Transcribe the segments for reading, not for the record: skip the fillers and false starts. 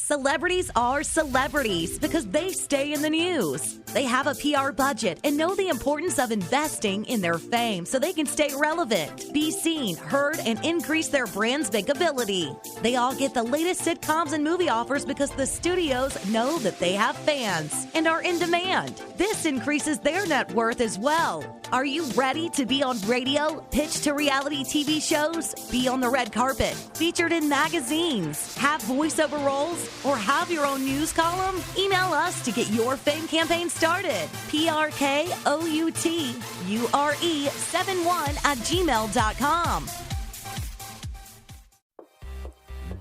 Celebrities are celebrities because they stay in the news. They have a PR budget and know the importance of investing in their fame so they can stay relevant, be seen, heard, and increase their brand's bankability. They all get the latest sitcoms and movie offers because the studios know that they have fans and are in demand. This increases their net worth as well. Are you ready to be on radio, pitch to reality TV shows, be on the red carpet, featured in magazines, have voiceover roles, or have your own news column? Email us to get your fame campaign started. PRKOUTURE71@gmail.com.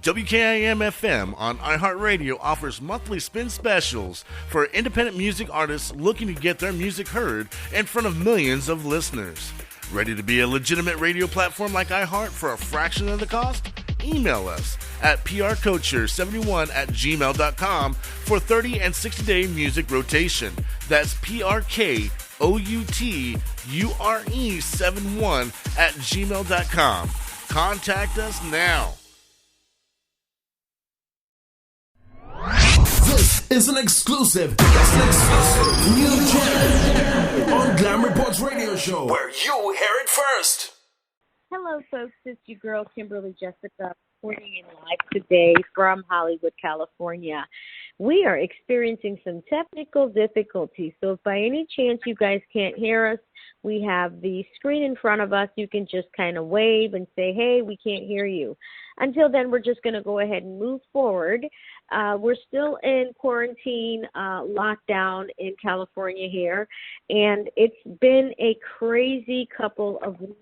WKIM-FM on iHeartRadio offers monthly spin specials for independent music artists looking to get their music heard in front of millions of listeners. Ready to be a legitimate radio platform like iHeart for a fraction of the cost? Email us at prkouture71@gmail.com for 30 and 60-day music rotation. That's prkouture71@gmail.com. Contact us now. This is an exclusive. It's an exclusive new channel on Glam Reports Radio Show, where you hear it first. Hello, folks. It's your girl, Kimberly Jesika, reporting in live today from Hollywood, California. We are experiencing some technical difficulties, so if by any chance you guys can't hear us, we have the screen in front of us. You can just kind of wave and say, hey, we can't hear you. Until then, we're just going to go ahead and move forward. We're still in quarantine, lockdown in California here, and it's been a crazy couple of weeks.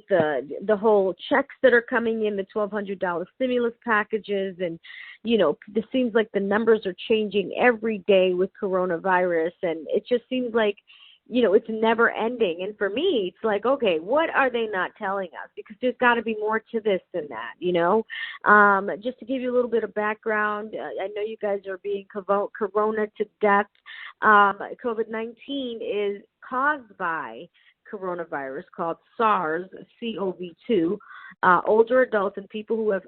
The whole checks that are coming in, the $1,200 stimulus packages, and, you know, it seems like the numbers are changing every day with coronavirus, and it just seems like, you know, it's never ending. And for me, it's like, okay, what are they not telling us? Because there's got to be more to this than that, you know? Just to give you a little bit of background, I know you guys are being corona to death. COVID-19 is caused by coronavirus called SARS-CoV-2. Older adults and people who have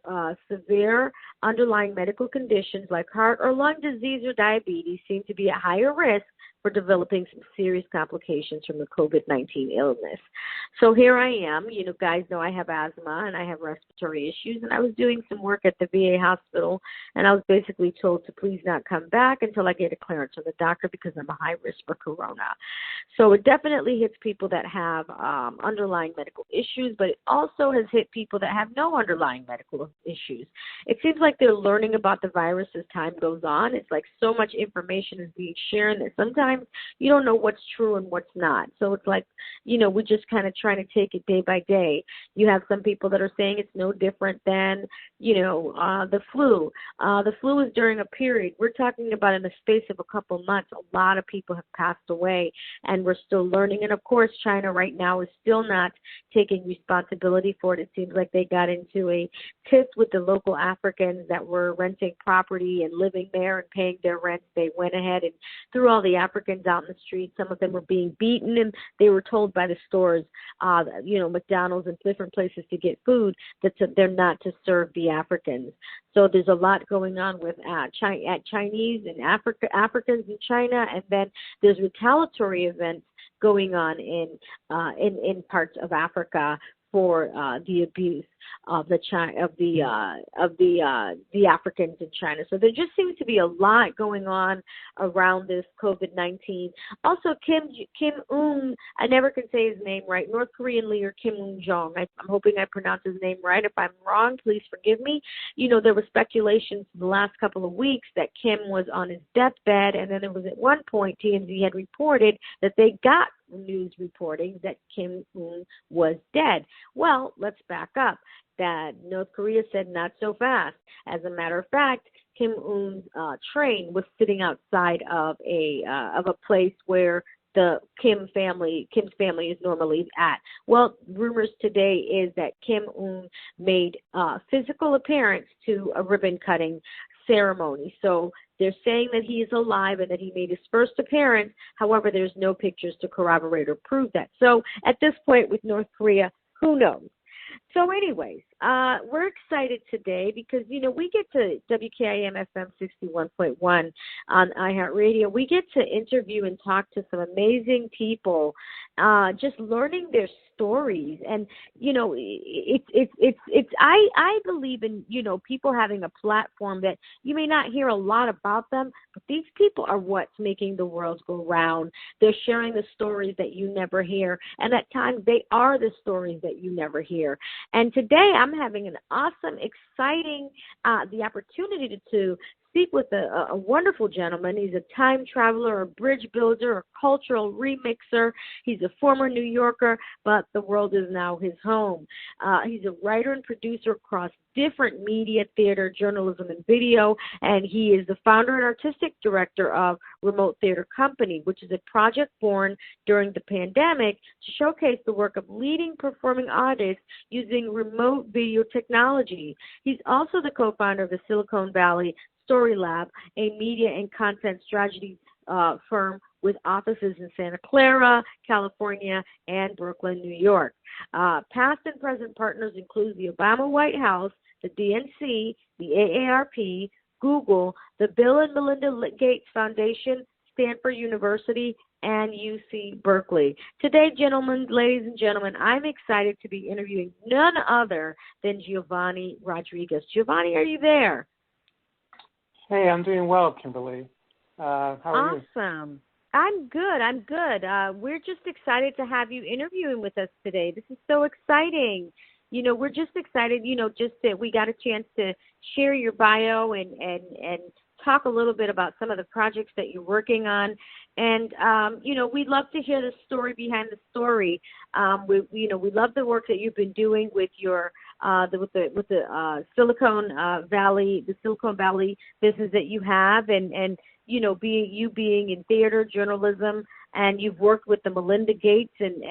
severe underlying medical conditions like heart or lung disease or diabetes seem to be at higher risk for developing some serious complications from the COVID-19 illness. So here I am. You know, guys know I have asthma and I have respiratory issues, and I was doing some work at the VA hospital, and I was basically told to please not come back until I get a clearance from the doctor because I'm a high risk for corona. So it definitely hits people that have underlying medical issues, but it also has hit people that have no underlying medical issues. It seems like they're learning about the virus as time goes on. It's like so much information is being shared that sometimes you don't know what's true and what's not. So it's like, you know, we're just kind of trying to take it day by day. You have some people that are saying it's no different than, you know, the flu. The flu is during a period. We're talking about in the space of a couple months, a lot of people have passed away, and we're still learning. And of course, China right now is still not taking responsibility for it. It seems like they got into a tiff with the local Africans that were renting property and living there and paying their rent. They went ahead and threw all the Africans out in the street. Some of them were being beaten, and they were told by the stores, you know, McDonald's and different places to get food, that they're not to serve the Africans. So there's a lot going on with Chinese and Africans in China, and then there's retaliatory events going on in parts of Africa for the abuse of the Africans in China. So there just seems to be a lot going on around this COVID-19. Also, Kim Un, I never can say his name right, North Korean leader Kim Un-jong. I'm hoping I pronounce his name right. If I'm wrong, please forgive me. You know, there were speculations in the last couple of weeks that Kim was on his deathbed, and then there was at one point TMZ had reported that they got news reporting that Kim Un was dead. Well, let's back up. That North Korea said not so fast. As a matter of fact, Kim Un-'s train was sitting outside of a place where the Kim's family is normally at. Well, rumors today is that Kim Un made physical appearance to a ribbon cutting ceremony. So they're saying that he is alive and that he made his first appearance. However, there's no pictures to corroborate or prove that. So at this point with North Korea, who knows? So anyways, we're excited today because, we get to WKIM FM 61.1 on iHeartRadio. We get to interview and talk to some amazing people, just learning their stories. And, I believe in, people having a platform that you may not hear a lot about them, but these people are what's making the world go round. They're sharing the stories that you never hear. And at times they are the stories that you never hear. And today I'm having an awesome, exciting, the opportunity to speak with a wonderful gentleman. He's a time traveler, a bridge builder, a cultural remixer. He's a former New Yorker, but the world is now his home. He's a writer and producer across different media, theater, journalism, and video, and he is the founder and artistic director of Remote Theater Company, which is a project born during the pandemic to showcase the work of leading performing artists using remote video technology. He's also the co-founder of the Silicon Valley Story Lab, a media and content strategy firm with offices in Santa Clara, California, and Brooklyn, New York. Past and present partners include the Obama White House, the DNC, the AARP, Google, the Bill and Melinda Gates Foundation, Stanford University, and UC Berkeley. Today, ladies and gentlemen, I'm excited to be interviewing none other than Giovanni Rodriguez. Giovanni, are you there? Hey, I'm doing well, Kimberly. How are you? Awesome. I'm good. We're just excited to have you interviewing with us today. This is so exciting. We're just excited, just that we got a chance to share your bio and talk a little bit about some of the projects that you're working on. And, we'd love to hear the story behind the story. We love the work that you've been doing with your the Silicon Valley business that you have, and being in theater journalism, and you've worked with the Melinda Gates and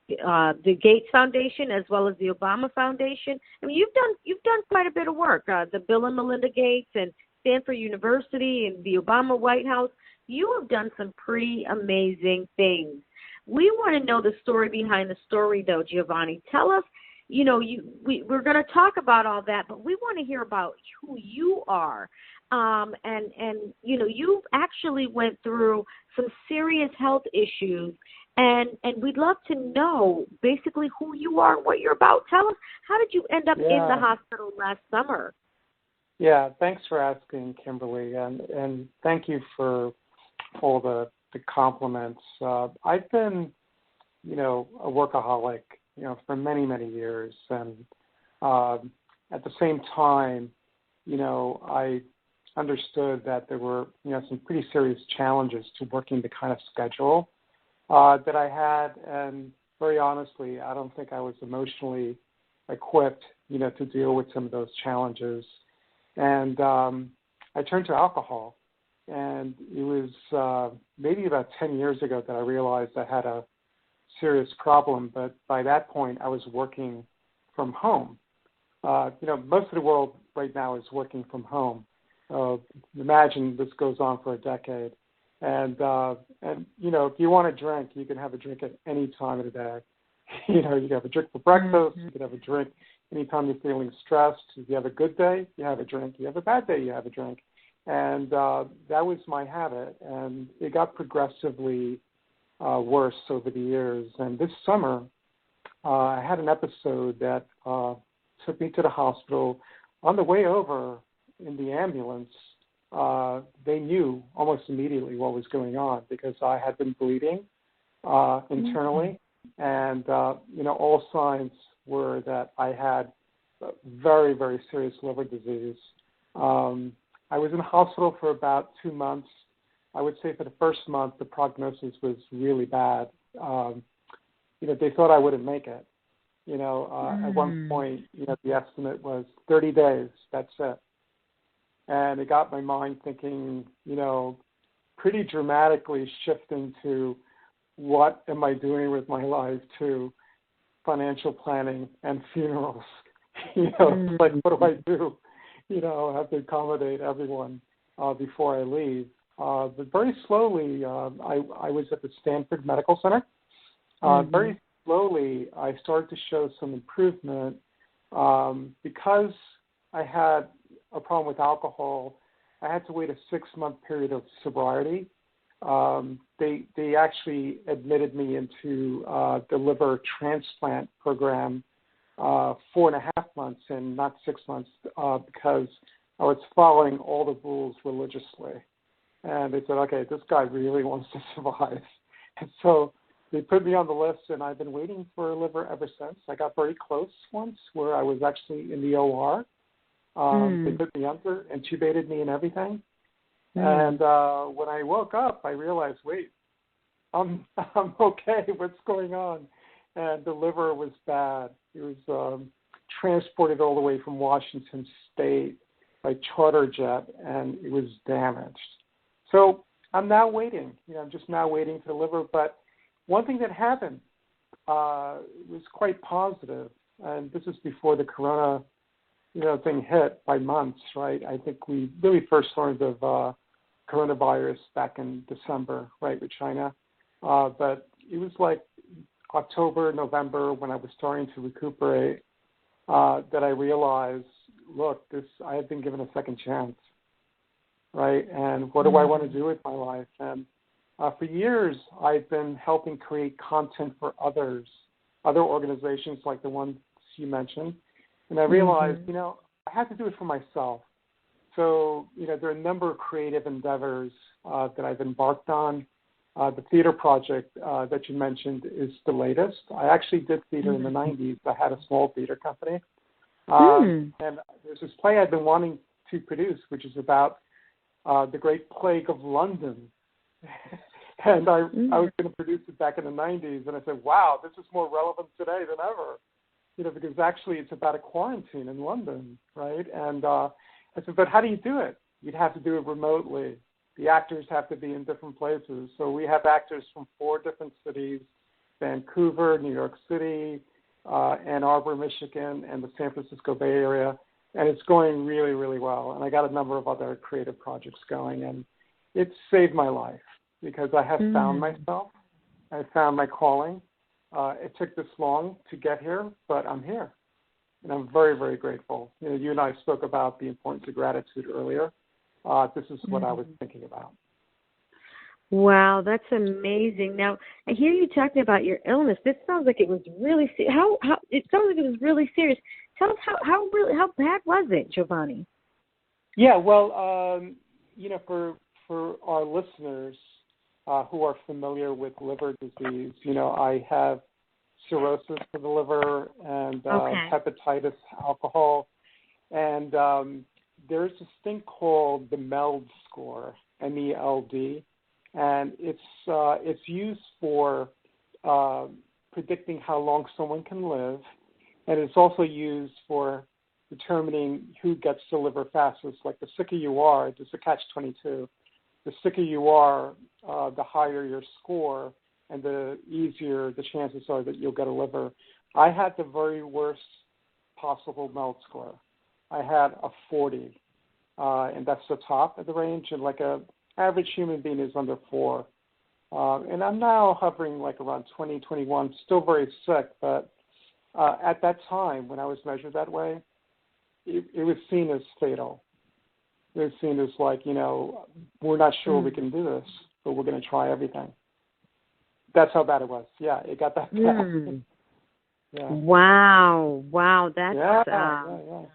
the Gates Foundation as well as the Obama Foundation. I mean, you've done quite a bit of work. The Bill and Melinda Gates and Stanford University and the Obama White House. You have done some pretty amazing things. We want to know the story behind the story, though, Giovanni. Tell us. We're going to talk about all that, but we want to hear about who you are. You actually went through some serious health issues, and we'd love to know basically who you are and what you're about. Tell us, how did you end up in the hospital last summer? Yeah, thanks for asking, Kimberly, and thank you for all the compliments. I've been, a workaholic, for many, many years, and at the same time, I understood that there were, some pretty serious challenges to working the kind of schedule that I had, and very honestly, I don't think I was emotionally equipped, to deal with some of those challenges. And I turned to alcohol, and it was maybe about 10 years ago that I realized I had a serious problem, but by that point, I was working from home. Most of the world right now is working from home. Imagine this goes on for a decade. And if you want a drink, you can have a drink at any time of the day. You can have a drink for breakfast. You can have a drink anytime you're feeling stressed. If you have a good day, you have a drink. You have a bad day, you have a drink. And that was my habit. And it got progressively worse over the years. And this summer, I had an episode that took me to the hospital. On the way over in the ambulance, they knew almost immediately what was going on because I had been bleeding internally. And, all signs were that I had very, very serious liver disease. I was in the hospital for about 2 months. I would say for the first month, the prognosis was really bad. They thought I wouldn't make it. At one point, the estimate was 30 days. That's it. And it got my mind thinking, pretty dramatically shifting to what am I doing with my life to financial planning and funerals. Like, what do I do? I have to accommodate everyone before I leave. But very slowly, I was at the Stanford Medical Center. Very slowly, I started to show some improvement. Because I had a problem with alcohol, I had to wait a 6-month period of sobriety. They actually admitted me into the liver transplant program 4.5 months and not 6 months because I was following all the rules religiously. And they said, okay, this guy really wants to survive. And so they put me on the list, and I've been waiting for a liver ever since. I got very close once where I was actually in the OR. They put me under, intubated me and everything. And when I woke up, I realized, wait, I'm okay. What's going on? And the liver was bad. It was transported all the way from Washington State by charter jet, and it was damaged. So I'm now waiting. I'm just now waiting for the liver. But one thing that happened was quite positive, and this is before the corona, thing hit by months, right? I think we really first learned of coronavirus back in December, right, with China. But it was like October, November, when I was starting to recuperate, that I realized, look, I had been given a second chance, right? And what do I want to do with my life? And for years, I've been helping create content for others, other organizations like the ones you mentioned. And I realized, I had to do it for myself. So, there are a number of creative endeavors that I've embarked on. The theater project that you mentioned is the latest. I actually did theater in the 90s. I had a small theater company. And there's this play I've been wanting to produce, which is about the Great Plague of London. And I was going to produce it back in the 90s. And I said, wow, this is more relevant today than ever. Because actually it's about a quarantine in London, right? And I said, but how do you do it? You'd have to do it remotely. The actors have to be in different places. So we have actors from 4 different cities, Vancouver, New York City, Ann Arbor, Michigan, and the San Francisco Bay Area. And it's going really, really well. And I got a number of other creative projects going. And it's saved my life because I have found myself. I found my calling. It took this long to get here, but I'm here. And I'm very, very grateful. You and I spoke about the importance of gratitude earlier. This is what I was thinking about. Wow, that's amazing. Now, I hear you talking about your illness. This sounds like it was really how it sounds like it was really serious. Tell us how bad was it, Giovanni? Yeah, well, for our listeners who are familiar with liver disease, I have cirrhosis of the liver and hepatitis, alcohol, and there's this thing called the MELD score, MELD, and it's used for predicting how long someone can live, and it's also used for determining who gets to liver fastest. Like the sicker you are, there's a catch-22. The sicker you are, the higher your score, and the easier the chances are that you'll get a liver. I had the very worst possible MELD score. I had a 40, and that's the top of the range, and like a average human being is under 4. And I'm now hovering like around 20, 21, still very sick, but at that time when I was measured that way, it was seen as fatal. It was seen as like, we're not sure we can do this, but we're going to try everything. That's how bad it was. Yeah, it got that bad. Yeah. Wow, that's yeah.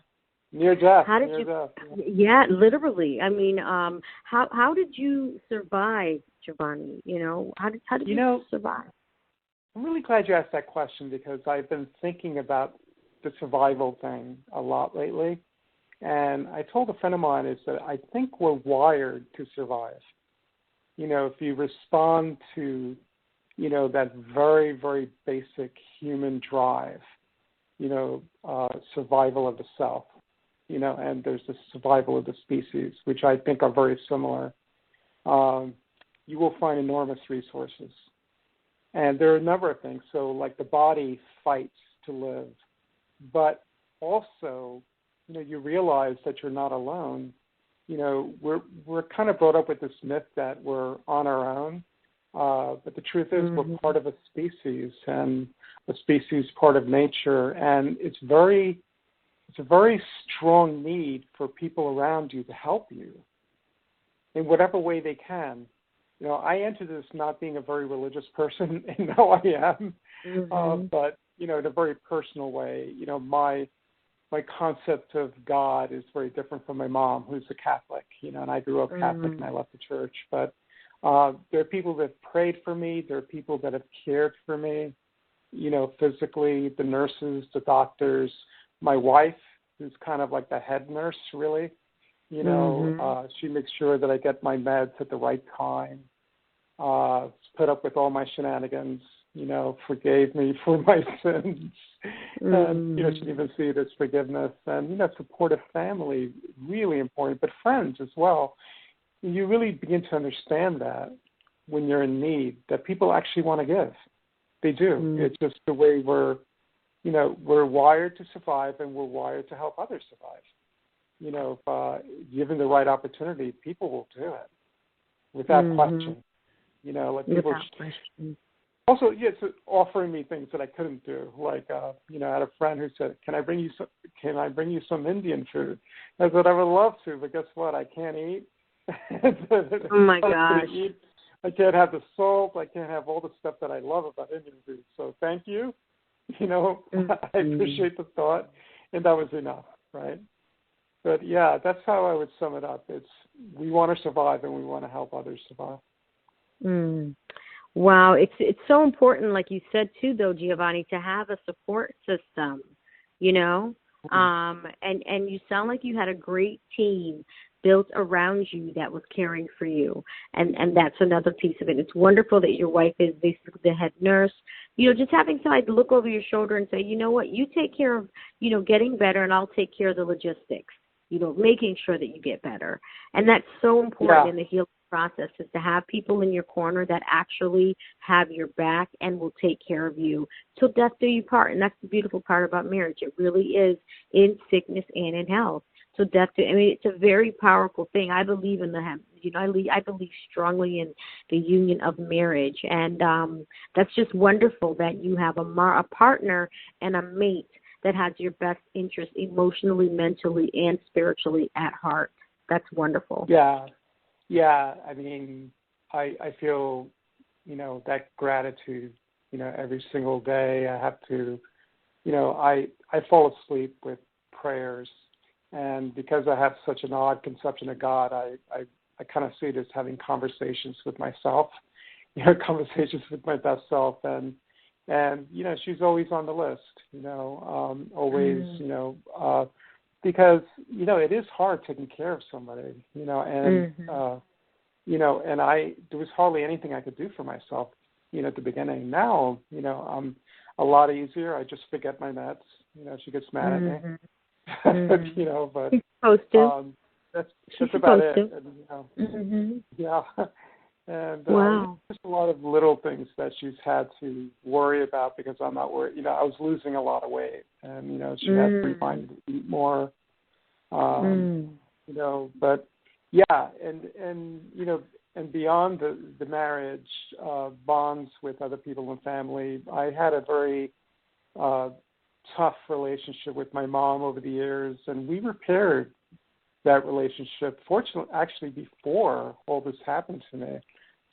Near death. How did death. Yeah, literally. I mean, how did you survive, Giovanni? How did you survive? I'm really glad you asked that question because I've been thinking about the survival thing a lot lately. And I told a friend of mine is that I think we're wired to survive. If you respond to, that very, very basic human drive, survival of the self, and there's the survival of the species, which I think are very similar, you will find enormous resources. And there are a number of things. So like the body fights to live, but also, you realize that you're not alone. We're kind of brought up with this myth that we're on our own, but the truth is we're part of a species, and a species part of nature, and it's very a very strong need for people around you to help you in whatever way they can. You know, I entered this not being a very religious person, and now I am, but, you know, in a very personal way. You know, my concept of God is very different from my mom, who's a Catholic, you know, and I grew up Catholic and I left the church. But there are people that prayed for me. There are people that have cared for me, you know, physically, the nurses, the doctors, my wife, who's kind of like the head nurse, really. You know, she makes sure that I get my meds at the right time, put up with all my shenanigans, you know, forgave me for my sins. And, you know, she can even see it as forgiveness. And, you know, supportive family, really important, but friends as well. You really begin to understand that when you're in need, that people actually want to give. They do. It's just the way we're wired to survive, and we're wired to help others survive. You know, given the right opportunity, people will do it without question. You know, like people. Also, yes, offering me things that I couldn't do. Like, you know, I had a friend who said, "Can I bring you some Indian food?" I said, "I would love to, but guess what? I can't eat." Oh my gosh! I can't have the salt. I can't have all the stuff that I love about Indian food. So thank you. You know, I appreciate the thought, and that was enough, right? But yeah, that's how I would sum it up. It's we want to survive, and we want to help others survive. Wow, it's so important, like you said too, though, Giovanni, to have a support system. You know, and you sound like you had a great team built around you that was caring for you, and that's another piece of it. It's wonderful that your wife is basically the head nurse. You know, just having somebody to look over your shoulder and say, you know what, you take care of, you know, getting better, and I'll take care of the logistics. You know, making sure that you get better. And that's so important in the healing process, is to have people in your corner that actually have your back and will take care of you till death do you part. And that's the beautiful part about marriage. It really is, in sickness and in health. So death do, I mean, it's a very powerful thing. I believe in I believe strongly in the union of marriage. And that's just wonderful that you have a partner and a mate that has your best interest emotionally, mentally, and spiritually at heart. That's wonderful. Yeah. I mean, I feel, you know, that gratitude, you know, every single day. I have to, you know, I fall asleep with prayers. And because I have such an odd conception of God, I kind of see it as having conversations with myself, you know, conversations with my best self. And, you know, she's always on the list, you know, always, you know, because, you know, it is hard taking care of somebody, you know, and, you know, and there was hardly anything I could do for myself, you know, at the beginning. Now, you know, I'm a lot easier. I just forget my meds. You know, she gets mad at me, you know, but that's about it. And, you know, yeah. And just a lot of little things that she's had to worry about because I'm not worried. You know, I was losing a lot of weight, and, you know, she had to remind me to eat more. You know, but yeah, and you know, and beyond the marriage bonds with other people and family, I had a very tough relationship with my mom over the years, and we repaired that relationship, fortunately, actually before all this happened to me.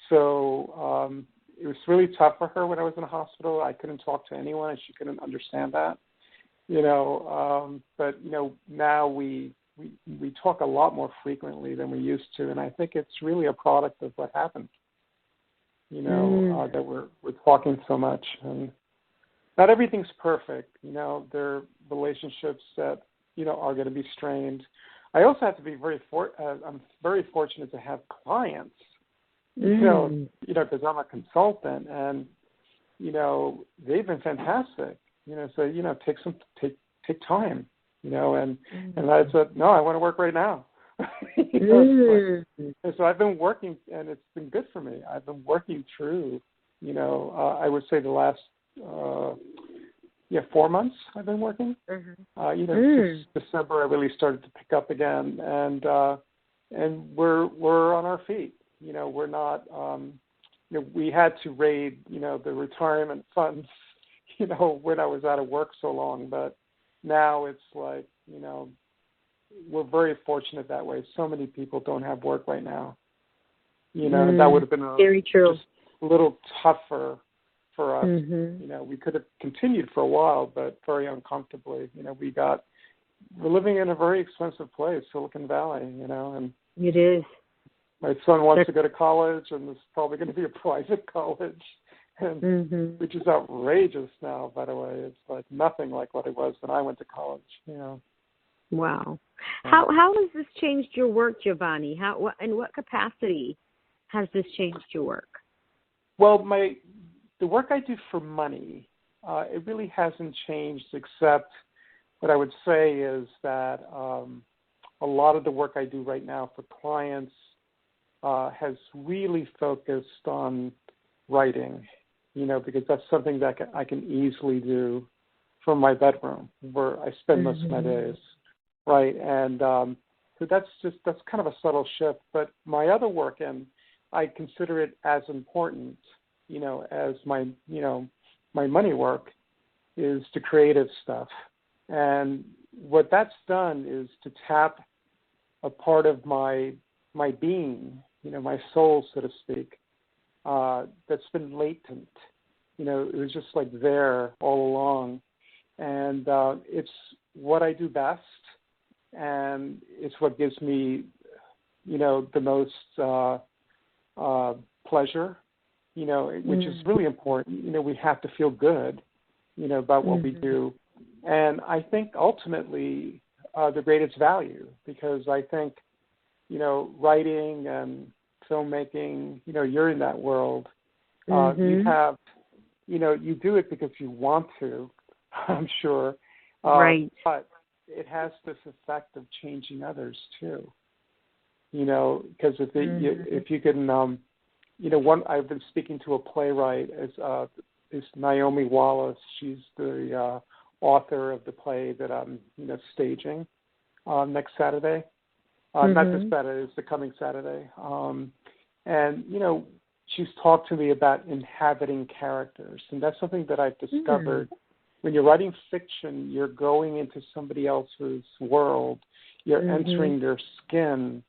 So it was really tough for her when I was in the hospital. I couldn't talk to anyone, and she couldn't understand that, you know. But, you know, now we talk a lot more frequently than we used to, and I think it's really a product of what happened, you know, that we're talking so much. And not everything's perfect, you know. There are relationships that, you know, are going to be strained. I also have to be I'm very fortunate to have clients, you know, because I'm a consultant, and, you know, they've been fantastic, you know. So, you know, take time, you know, and I said, no, I want to work right now. You know, and so I've been working, and it's been good for me. I've been working through, you know, I would say the last 4 months I've been working. You know, since December I really started to pick up again, and we're on our feet. You know, we're not. You know, we had to raid, you know, the retirement funds, you know, when I was out of work so long, but now it's like, we're very fortunate that way. So many people don't have work right now. That would have been very true. Just a little tougher for us. We could have continued for a while, but very uncomfortably. We're living in a very expensive place, Silicon Valley, and it is. My son wants to go to college, and it's probably going to be a private college, and which is outrageous now, by the way. It's like nothing like what it was when I went to college, Wow. How has this changed your work, Giovanni? In what capacity has this changed your work? Well, the work I do for money, it really hasn't changed, except what I would say is that a lot of the work I do right now for clients has really focused on writing, because that's something that I can easily do from my bedroom where I spend most of my days, right? And so that's kind of a subtle shift. But my other work, and I consider it as important, as my money work, is the creative stuff. And what that's done is to tap a part of my being, my soul, so to speak, that's been latent. It was just like there all along. And it's what I do best, and it's what gives me, the most pleasure, which is really important. We have to feel good, about what we do. And I think ultimately the greatest value, because I think, writing and filmmaking, you're in that world. You have, you do it because you want to, I'm sure. Right. But it has this effect of changing others too. Because if you can, I've been speaking to a playwright, is Naomi Wallace. She's the author of the play that I'm, staging next Saturday. Not this Saturday, it's the coming Saturday. And, she's talked to me about inhabiting characters. And that's something that I've discovered. When you're writing fiction, you're going into somebody else's world. You're entering their skin.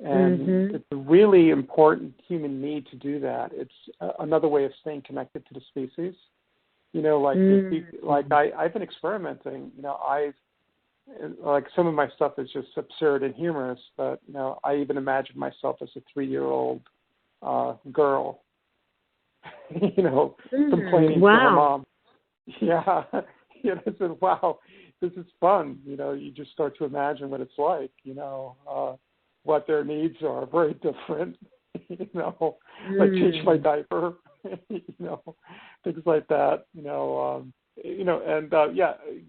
And it's a really important human need to do that. It's another way of staying connected to the species. I've been experimenting. Like some of my stuff is just absurd and humorous, but I even imagine myself as a 3-year-old girl, complaining to her mom. Yeah, I said, wow, this is fun. You just start to imagine what it's like. What their needs are very different. Like change my diaper. Things like that.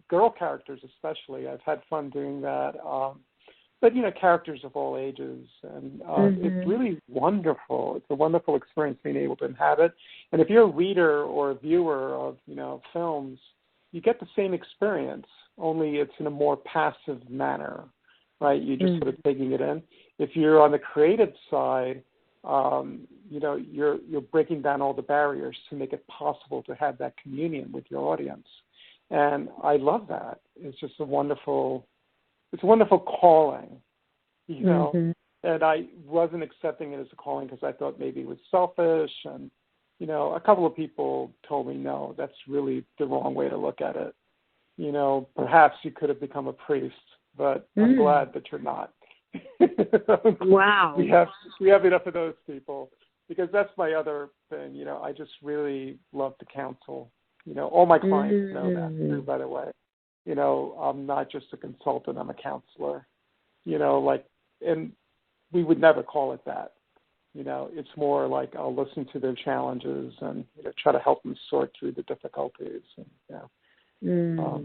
Girl characters especially. I've had fun doing that. But characters of all ages, and it's really wonderful. It's a wonderful experience being able to inhabit. And if you're a reader or a viewer of films, you get the same experience, only it's in a more passive manner, right? You're just sort of taking it in. If you're on the creative side, you're breaking down all the barriers to make it possible to have that communion with your audience. And I love that. It's just a wonderful calling, and I wasn't accepting it as a calling because I thought maybe it was selfish. And, a couple of people told me, no, that's really the wrong way to look at it. Perhaps you could have become a priest, but I'm glad that you're not. Wow. We have enough of those people, because that's my other thing. I just really love to counsel. All my clients know that too, by the way. I'm not just a consultant, I'm a counselor. And we would never call it that. It's more like I'll listen to their challenges and try to help them sort through the difficulties. And,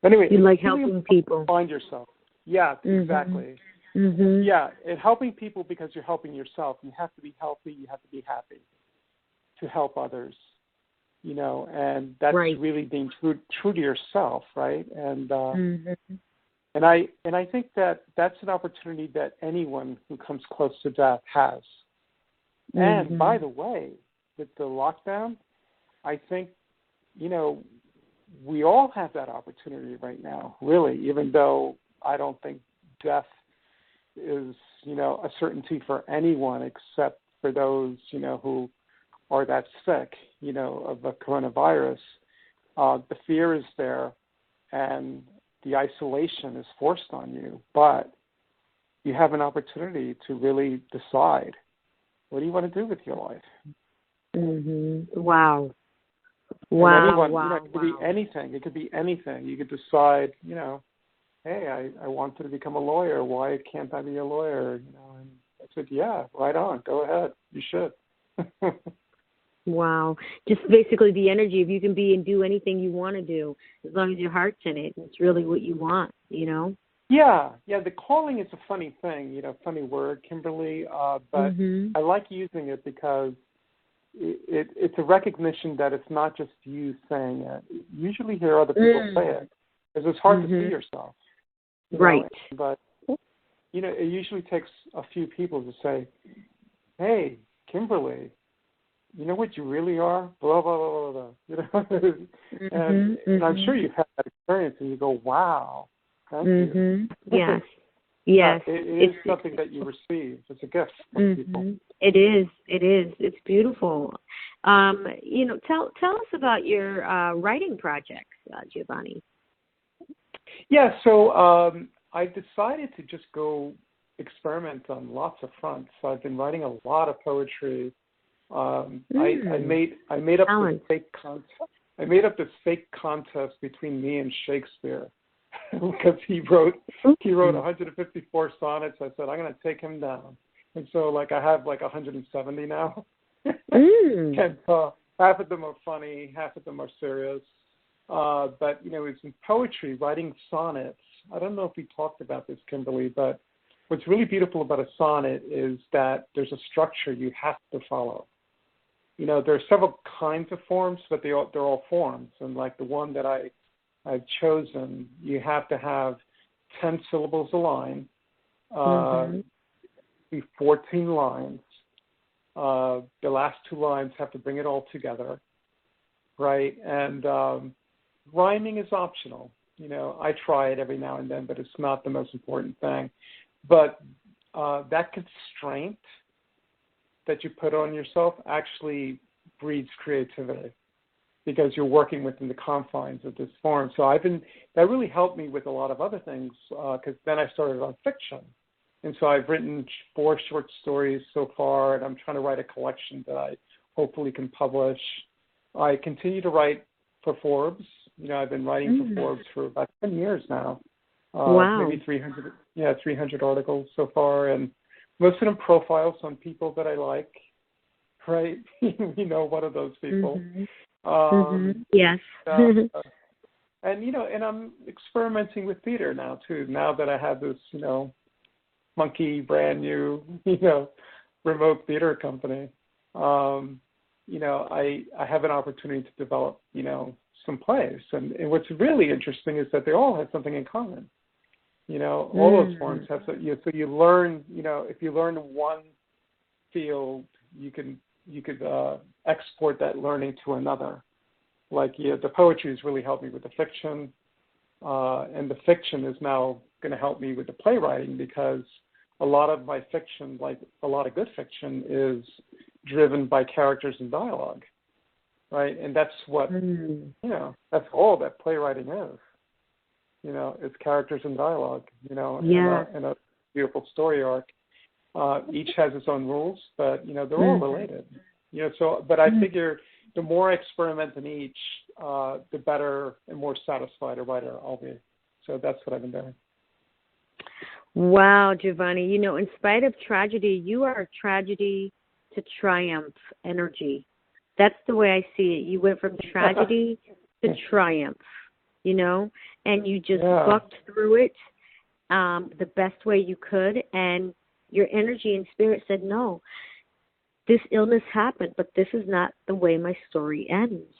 anyway, you like helping people find yourself. Yeah, exactly. Yeah, and helping people because you're helping yourself. You have to be healthy. You have to be happy to help others. And that's really being true to yourself, right? And and I think that that's an opportunity that anyone who comes close to death has. And by the way, with the lockdown, I think we all have that opportunity right now, really, even though I don't think death is, a certainty for anyone except for those, who are that sick, of the coronavirus. The fear is there and the isolation is forced on you, but you have an opportunity to really decide, what do you want to do with your life? Mm-hmm. Wow. Wow. Anyone, it could be anything. It could be anything. You could decide, hey, I wanted to become a lawyer. Why can't I be a lawyer? And I said, yeah, right on. Go ahead. You should. Wow. Just basically the energy of you can be and do anything you want to do as long as your heart's in it. It's really what you want, Yeah. The calling is a funny thing, funny word, Kimberly, but I like using it because it's a recognition that it's not just you saying it. You usually hear other people say it because it's hard to see yourself. Right. But, it usually takes a few people to say, hey, Kimberly, you know what you really are? Blah, blah, blah, blah, blah. And I'm sure you've had that experience and you go, wow, thank you. Yes. Yes. It is something that you receive. It's a gift from people. It is. It's beautiful. Tell us about your writing projects, Giovanni. Yeah, so I decided to just go experiment on lots of fronts. So I've been writing a lot of poetry. I made up this fake contest. I made up this fake contest between me and Shakespeare because he wrote 154 sonnets. I said I'm going to take him down, and so I have 170 now. And half of them are funny, half of them are serious. But it's in poetry, writing sonnets. I don't know if we talked about this, Kimberly, but what's really beautiful about a sonnet is that there's a structure you have to follow. There are several kinds of forms, but they're all forms. And the one that I've chosen, you have to have 10 syllables a line, be 14 lines. The last 2 lines have to bring it all together, right? And rhyming is optional. I try it every now and then, but it's not the most important thing. But that constraint that you put on yourself actually breeds creativity because you're working within the confines of this form. So that really helped me with a lot of other things because then I started on fiction. And so I've written 4 short stories so far, and I'm trying to write a collection that I hopefully can publish. I continue to write for Forbes. I've been writing for Forbes for about 10 years now. Wow. Maybe 300 articles so far, and most of them profiles on people that I like, right? One of those people. Yes. And I'm experimenting with theater now too. Now that I have this, funky, brand new, remote theater company, I have an opportunity to develop, some plays. And what's really interesting is that they all have something in common. All those forms have so you learn, if you learn one field, you could export that learning to another. The poetry has really helped me with the fiction, and the fiction is now going to help me with the playwriting because a lot of my fiction, a lot of good fiction, is driven by characters and dialogue, right? And that's what, that's all that playwriting is. It's characters and dialogue, and a beautiful story arc. Each has its own rules, but, they're all related. But I figure the more I experiment in each, the better and more satisfied a writer I'll be. So that's what I've been doing. Wow, Giovanni. In spite of tragedy, you are tragedy to triumph energy. That's the way I see it. You went from tragedy to triumph, and you just bucked through it the best way you could, and your energy and spirit said, no, this illness happened, but this is not the way my story ends.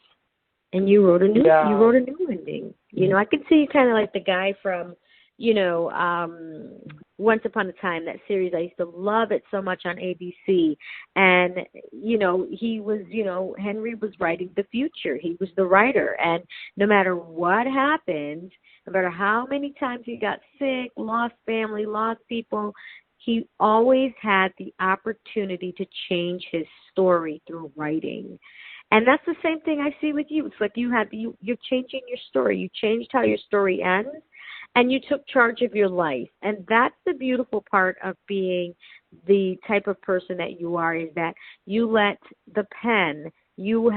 And you wrote a new ending. I could see you kind of like the guy from, Once Upon a Time, that series. I used to love it so much on ABC. And, he was, Henry was writing the future. He was the writer. And no matter what happened, no matter how many times he got sick, lost family, lost people, he always had the opportunity to change his story through writing. And that's the same thing I see with you. It's like you're changing your story. You changed how your story ends, and you took charge of your life. And that's the beautiful part of being the type of person that you are, is that you let the pen, you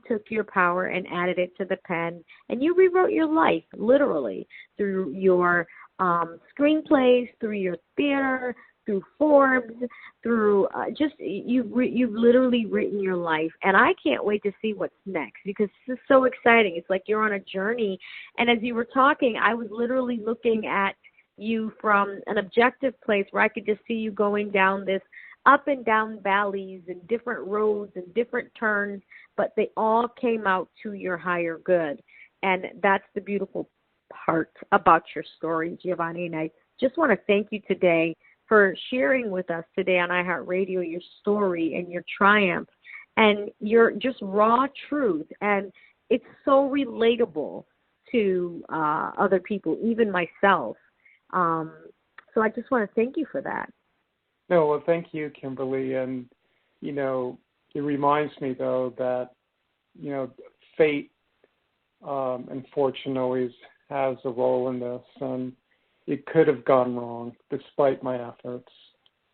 took your power and added it to the pen, and you rewrote your life, literally, through your screenplays, through your theater, through Forbes, through you've literally written your life. And I can't wait to see what's next, because this is so exciting. It's like you're on a journey. And as you were talking, I was literally looking at you from an objective place where I could just see you going down this up and down valleys and different roads and different turns, but they all came out to your higher good. And that's the beautiful part about your story, Giovanni. And I just want to thank you today for sharing with us today on iHeartRadio your story and your triumph and your just raw truth. And it's so relatable to other people, even myself. So I just want to thank you for that. No, well, thank you, Kimberly. And, it reminds me, though, that, fate and fortune always has a role in this. And it could have gone wrong despite my efforts.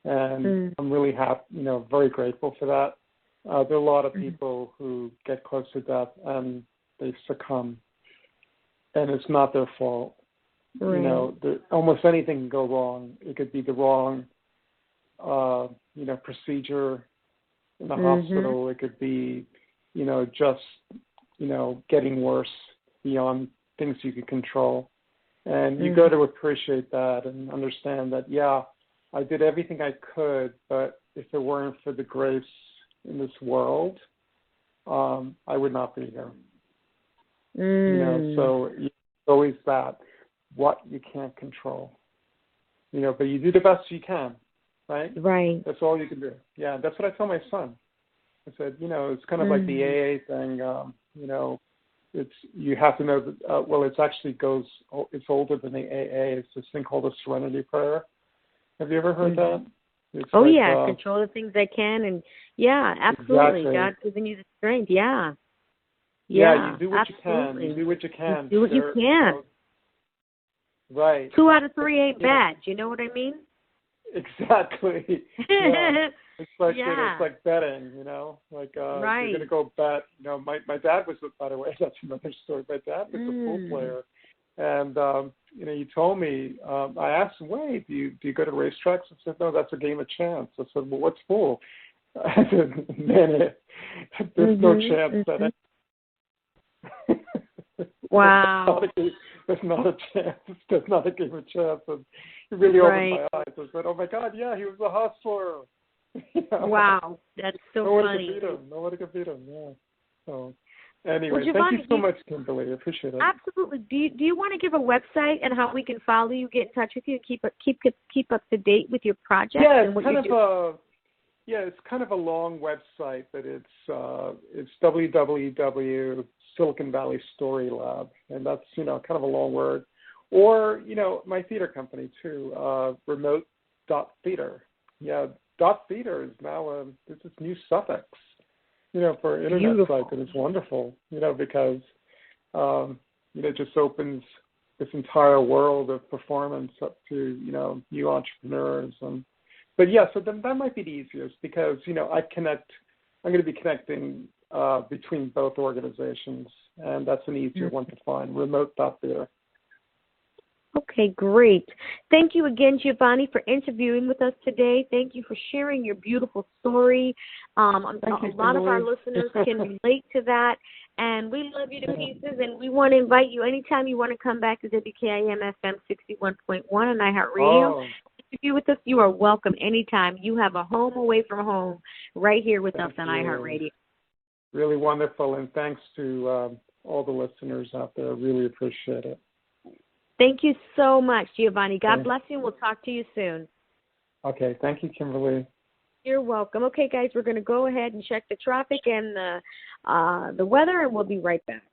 And I'm really happy, very grateful for that. There are a lot of people who get close to death and they succumb. And it's not their fault. Right. Almost anything can go wrong. It could be the wrong, procedure in the hospital. It could be, just, getting worse beyond things you can control. And you got to appreciate that and understand that, yeah, I did everything I could, but if it weren't for the grace in this world, I would not be here. So it's always that, what you can't control. But you do the best you can, right? Right. That's all you can do. Yeah, that's what I tell my son. I said, it's kind of like the AA thing, It's you have to know that. It actually it's older than the AA. It's this thing called a Serenity Prayer. Have you ever heard that? It's control the things I can, and absolutely. Exactly. God's given you the strength. Yeah. You do what you can. You do what you can. Do what you can. Right. 2 out of 3 ain't bad. Do you know what I mean? Exactly. Yeah. It's like betting, right. You're going to go bet. My dad was, by the way, that's another story. My dad was a pool player. And, you told me, I asked him, wait, do you go to racetracks? I said, no, that's a game of chance. I said, well, what's pool? I said, man, there's no chance that Wow. There's not a chance. There's not a game of chance. And he really opened my eyes. I said, oh, my God, yeah, he was a hustler. Wow, that's so funny. Nobody could beat him. Yeah. So, anyway, thank you so much, Kimberly. I appreciate it. Absolutely. Do you want to give a website and how we can follow you, get in touch with you, and keep up to date with your project? Yeah, and it's kind of it's kind of a long website, but it's www. Silicon Valley Story Lab, and that's kind of a long word. Or my theater company too, remote.theater. Yeah. .theater is now this is new suffix, for an internet site, and it's wonderful, because it just opens this entire world of performance up to new entrepreneurs, but so then that might be the easiest, because I'm going to be connecting between both organizations, and that's an easier one to find, remote.theater. Okay, great. Thank you again, Giovanni, for interviewing with us today. Thank you for sharing your beautiful story. A lot of our listeners can relate to that, and we love you to pieces, and we want to invite you anytime you want to come back to WKIM FM 61.1 on iHeartRadio. Interview with us, you are welcome anytime. You have a home away from home right here with us on iHeartRadio. Really wonderful, and thanks to all the listeners out there. Really appreciate it. Thank you so much, Giovanni. God bless you, and we'll talk to you soon. Okay. Thank you, Kimberly. You're welcome. Okay, guys, we're going to go ahead and check the traffic and the weather, and we'll be right back.